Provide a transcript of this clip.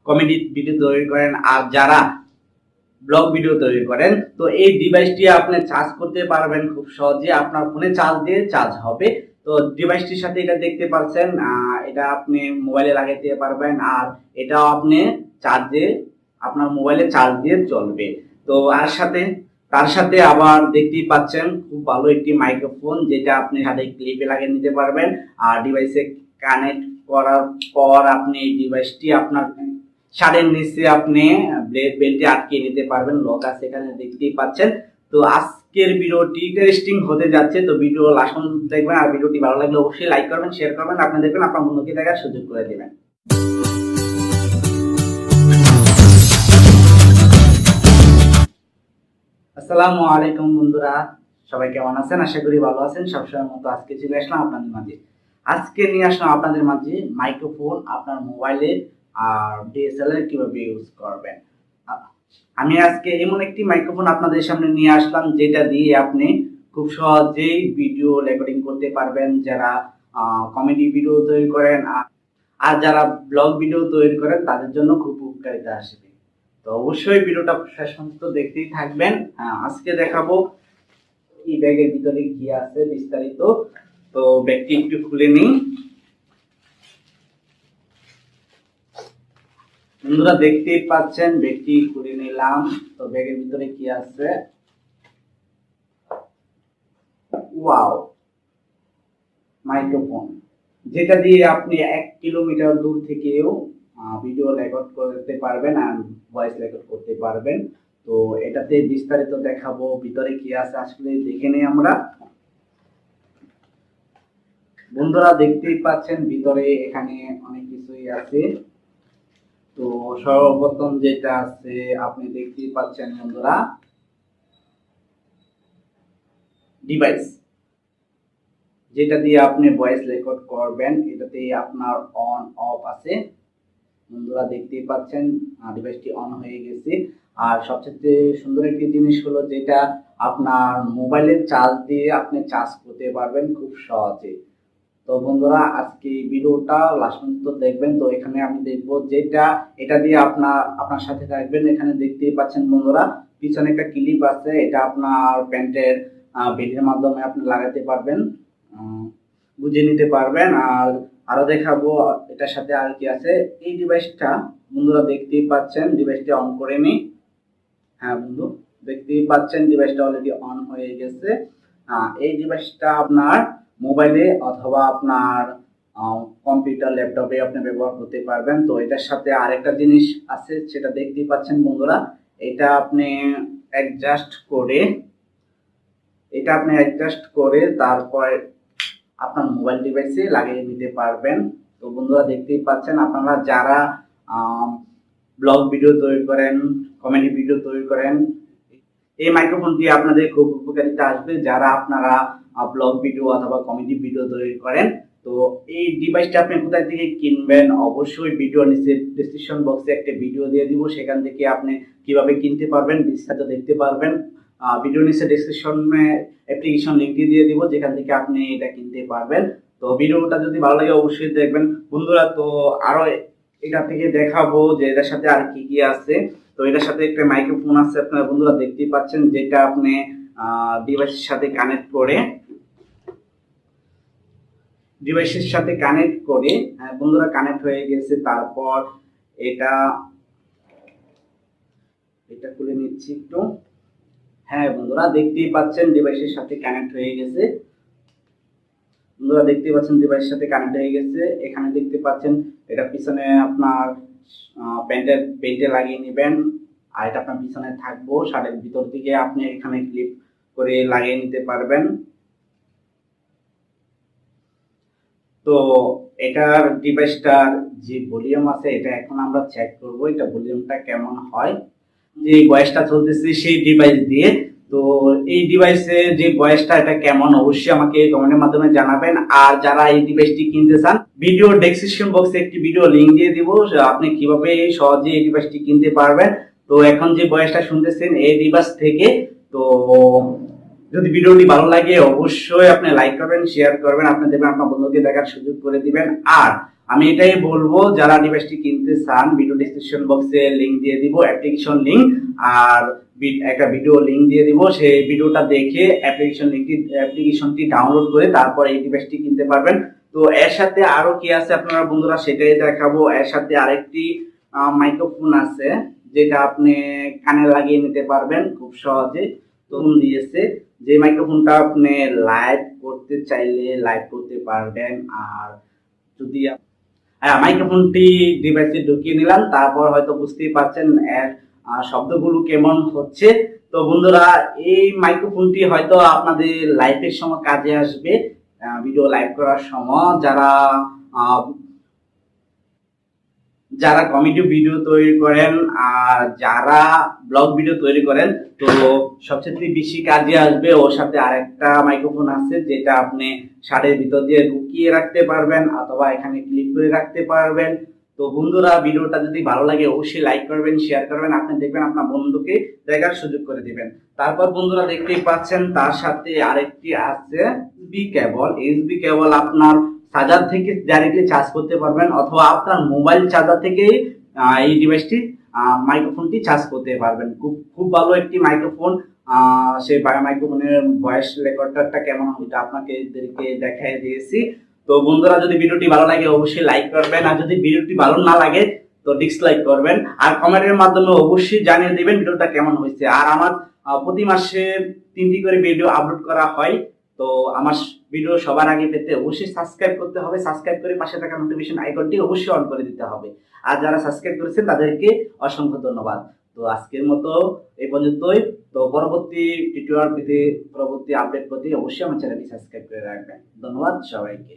Comedy video তৈরি করেন আর যারা ব্লগ ভিডিও তৈরি করেন, তো এই ডিভাইসটি আপনি চার্জ করতে পারবেন খুব সহজে। আপনার ফোনে চার্জ দিয়ে চার্জ হবে। তো ডিভাইসটির সাথে এটা দেখতে পাচ্ছেন, এটা আপনি মোবাইলে লাগাতে পারবেন আর এটাও আপনি চার্জে আপনার মোবাইলে চার্জ দিয়ে চলবে। তো তার সাথে আবার দেখতেই পাচ্ছেন খুব ভালো একটি মাইক্রোফোন, যেটা আপনি সাথে ক্লিপে লাগিয়ে নিতে পারবেন। আর ডিভাইসে কানেক্ট করার পর আপনি এই ডিভাইসটি আপনার শাড়ির নিচে আপনি বেল্টে আটকে নিতে পারবেন, লক আছে এখানে দেখতেই পাচ্ছেন। তো আজকের ভিডিওটি ইন্টারেস্টিং হতে যাচ্ছে, তো ভিডিও লাস্ট পর্যন্ত দেখবেন। আর ভিডিওটি ভালো লাগলে অবশ্যই লাইক করবেন, শেয়ার করবেন, আপনি দেখবেন আপনার বন্ধুকে দেখার সুযোগ করে দিবেন। আসসালামু আলাইকুম বন্ধুরা, সবাই কেমন আছেন? আশা করি ভালো আছেন। সবসময় মতো আজকে চলে আসলাম আপনাদের মাঝে। আজকে নিয়ে আসলাম আপনাদের মাঝে মাইক্রোফোন আপনার মোবাইলে আর ডিএসএলআর কিভাবে ইউজ করবেন। আমি আজকে এমন একটি মাইক্রোফোন আপনাদের সামনে নিয়ে আসলাম, যেটা দিয়ে আপনি খুব সহজেই ভিডিও রেকর্ডিং করতে পারবেন। যারা কমেডি ভিডিও তৈরি করেন আর যারা ব্লগ ভিডিও তৈরি করেন, তাদের জন্য খুব উপকারিতা আসবে। তো অবশ্যই ভিডিওটা শেষ পর্যন্ত দেখতেই থাকবেন। আজকে দেখাবো এই ব্যাগের ভিতরে কি আছে বিস্তারিত। তো ব্যাগটি একটু খুলে নিই। বন্ধুরা দেখতেই পাচ্ছেন ব্যাগটি খুলে নিলাম। তো ব্যাগের ভিতরে কি আছে, ওয়াও, মাইক্রোফোন, যেটা দিয়ে আপনি 1 কিলোমিটার দূর থেকেও ভিডিও রেকর্ড করতে পারবেন আর ভয়েস রেকর্ড করতে পারবেন। তো এটাতে বিস্তারিত দেখাবো ভিতরে কি আছে, আসলে দেখে নেই আমরা। বন্ধুরা দেখতেই পাচ্ছেন ভিতরে এখানে অনেক কিছুই আছে। তো সর্বপ্রথম যেটা আছে আপনি দেখতেই পাচ্ছেন বন্ধুরা, ডিভাইস, যেটা দিয়ে আপনি ভয়েস রেকর্ড করবেন। এটাতে আপনার অন অফ আছে। বন্ধুরা দেখতেই পাচ্ছেন ডিভাইসটি অন হয়ে গেছে। আর সবচেয়ে সুন্দর একটি জিনিস হলো, যেটা আপনার মোবাইলের চার্জ দিয়ে আপনি চার্জ করতে পারবেন খুব সহজে। তো বন্ধুরা আজকে ভিডিওটা লাস্ট পর্যন্ত দেখবেন। তো এখানে আমি দেখবো যেটা এটা দিয়ে আপনার সাথে থাকবেন। এখানে দেখতেই পাচ্ছেন বন্ধুরা পিছনে একটা ক্লিপ আছে, এটা আপনার প্যান্টের বেল্টের মাধ্যমে আপনি লাগাতে পারবেন, বুঝে নিতে পারবেন। আর আরো দেখাবো এটার সাথে আর কি আছে। এই ডিভাইসটা বন্ধুরা দেখতেই পাচ্ছেন, ডিভাইসটা অন করে নি। হ্যাঁ বন্ধু দেখতেই পাচ্ছেন ডিভাইসটা অলরেডি অন হয়ে গেছে। এই ডিভাইসটা আপনার মোবাইলে অথবা আপনার কম্পিউটার ল্যাপটপে আপনি ব্যবহার করতে পারবেন। তো এটার সাথে আরেকটা জিনিস আছে, সেটা দেখতেই পাচ্ছেন বন্ধুরা। এটা আপনি অ্যাডজাস্ট করে তারপর আপনার মোবাইল ডিভাইসে লাগিয়ে নিতে পারবেন। তো বন্ধুরা দেখতেই পাচ্ছেন, আপনারা যারা ব্লগ ভিডিও তৈরি করেন, কমেডি ভিডিও তৈরি করেন, এই মাইক্রোফোনটি আপনাদের খুব উপকারিতা আসবে। যারা আপনারা ব্লগ ভিডিও অথবা কমেডি ভিডিও তৈরি করেন, তো এই ডিভাইসটা আপনি কোথায় থেকে কিনবেন, অবশ্যই ভিডিও নিচে ডেসক্রিপশন বক্সে একটা ভিডিও দিয়ে দিব, সেখান থেকে আপনি কিভাবে কিনতে পারবেন বিস্তারিত দেখতে পারবেন। ভিডিও নিচে ডেসক্রিপশনে অ্যাপ্লিকেশন লিংক দিয়ে দিব, যেখান থেকে আপনি এটা কিনতে পারবেন। তো ভিডিওটা যদি ভালো লাগে অবশ্যই দেখবেন বন্ধুরা। তো আরো এটা থেকে দেখাবো যে এটার সাথে আর কি কি আছে। তো এটার সাথে একটা মাইক্রোফোন আছে, আপনারা বন্ধুরা দেখতেই পাচ্ছেন, যেটা আপনি ডিভাইসের সাথে কানেক্ট করে বন্ধুরা কানেক্ট হয়ে গেছে। তারপর এটা খুলে নিচ্ছি একটু। হ্যাঁ বন্ধুরা দেখতেই পাচ্ছেন ডিভাইসের সাথে কানেক্ট হয়ে গেছে। বন্ধুরা দেখতেই পাচ্ছেন ডিভাইসের সাথে কানেক্ট হয়ে গেছে। এখানে দেখতে পাচ্ছেন এটা পিছনে আপনার প্যান্টের বেল্টে লাগিয়ে নেবেন। আর এটা আপনার পিছনে থাকবো, শার্টের ভিতর দিকে আপনি এখানে ক্লিপ করে লাগিয়ে নিতে পারবেন। তো এটার ডিভাইসটার যে ভলিউম আছে, এটা এখন আমরা চেক করব এটা ভলিউমটা কেমন হয়। যে ভয়েসটা চলতেছে সেই ডিভাইস দিয়ে, তো এই ডিভাইসে যে ভয়েসটা এটা কেমন অবশ্যই আমাকে কমেন্টের মাধ্যমে জানাবেন। আর যারা এই ডিভাইসটি কিনতে চান, ভিডিও ডেসক্রিপশন বক্সে একটি ভিডিও লিংক দিয়ে দিব, আপনি কিভাবে সহজে এই ডিভাইসটি কিনতে পারবেন। তো এখন যে ভয়েসটা শুনতেছেন এই ডিভাইস থেকে। তো যদি ভিডিওটি ভালো লাগে অবশ্যই আপনি লাইক করবেন, শেয়ার করবেন, আপনি দেখবেন আপনার বন্ধুকে দেখার সুযোগ করে দিবেন। আর আমি এটাই বলবো, যারা ডিভাইসটি কিনতে চান ভিডিও ডেসক্রিপশন বক্সে লিংক দিয়ে দিব, অ্যাপ্লিকেশন লিংক আর একটা ভিডিও লিংক দিয়ে দিব। সেই ভিডিওটা দেখে অ্যাপ্লিকেশনটি ডাউনলোড করে তারপর এই ডিভাইসটি কিনতে পারবেন। তো এর সাথে আরো কি আছে আপনারা বন্ধুরা সেটাই দেখাবো। এর সাথে আরেকটি মাইক্রোফোন আছে যেটা আপনি কানে লাগিয়ে নিতে পারবেন খুব সহজে। তো দিয়েছে যে মাইক্রোফোনটা আপনি লাইভ করতে চাইলে লাইভ করতে পারবেন। আর যদি মাইক্রোফোনটি ডিভাইসে ঢুকিয়ে নিলাম, তারপর হয়তো বুঝতেই পারছেন এর শব্দগুলো কেমন হচ্ছে। তো বন্ধুরা এই মাইক্রোফোনটি হয়তো আপনাদের লাইভের সময় কাজে আসবে, ভিডিও লাইভ করার সময়। যারা কমেডি ভিডিও তৈরি করেন আর যারা ব্লগ ভিডিও তৈরি করেন, তো সবচেয়ে বেশি কাজে আসবে। ওর সাথে আরেকটা মাইক্রোফোন আছে যেটা আপনি শাড়ির ভিতর দিয়ে ঢুকিয়ে রাখতে পারবেন অথবা এখানে ক্লিপ করে রাখতে পারবেন। তো বন্ধুরা ভিডিওটা যদি ভালো লাগে অবশ্যই লাইক করবেন, শেয়ার করবেন, আপনি দেখবেন আপনার বন্ধুকে দেখার সুযোগ করে দিবেন। তারপর বন্ধুরা দেখতেই পাচ্ছেন তার সাথে আরেকটি আছে এইচবি কেবল। আপনার চার্জার থেকে ডাইরেক্টলি চার্জ করতে পারবেন অথবা আপনার মোবাইল চার্জার থেকে এই ডিভাইসটি মাইক্রোফোনটি চার্জ করতে পারবেন। খুব ভালো একটি মাইক্রোফোন। সেই মাইক্রোফোনের ভয়েস রেকর্ডারটা কেমন ওইটা আপনাকে দেখাই দিয়েছি। তো বন্ধুরা যদি ভিডিওটি ভালো লাগে অবশ্যই লাইক করবেন, আর যদি ভিডিওটি ভালো না লাগে তো ডিসলাইক করবেন, আর কমেন্টের মাধ্যমে অবশ্যই জানিয়ে দিবেন ভিডিওটা কেমন হয়েছে। আর আমার প্রতি মাসে 3টি করে ভিডিও আপলোড করা হয়। তো আমার ভিডিও সবার আগে পেতে অবশ্যই সাবস্ক্রাইব করতে হবে, সাবস্ক্রাইব করে পাশে থাকা নোটিফিকেশন আইকনটি অবশ্যই অন করে দিতে হবে। আর যারা সাবস্ক্রাইব করেছেন তাদেরকে অসংখ্য ধন্যবাদ। তো আজকের মতো এই পর্যন্তই। তো পরবর্তী টিউটোরিয়াল পেতে, পরবর্তী আপডেট পেতে অবশ্যই আমার চ্যানেলটি সাবস্ক্রাইব করে রাখবেন। ধন্যবাদ সবাইকে।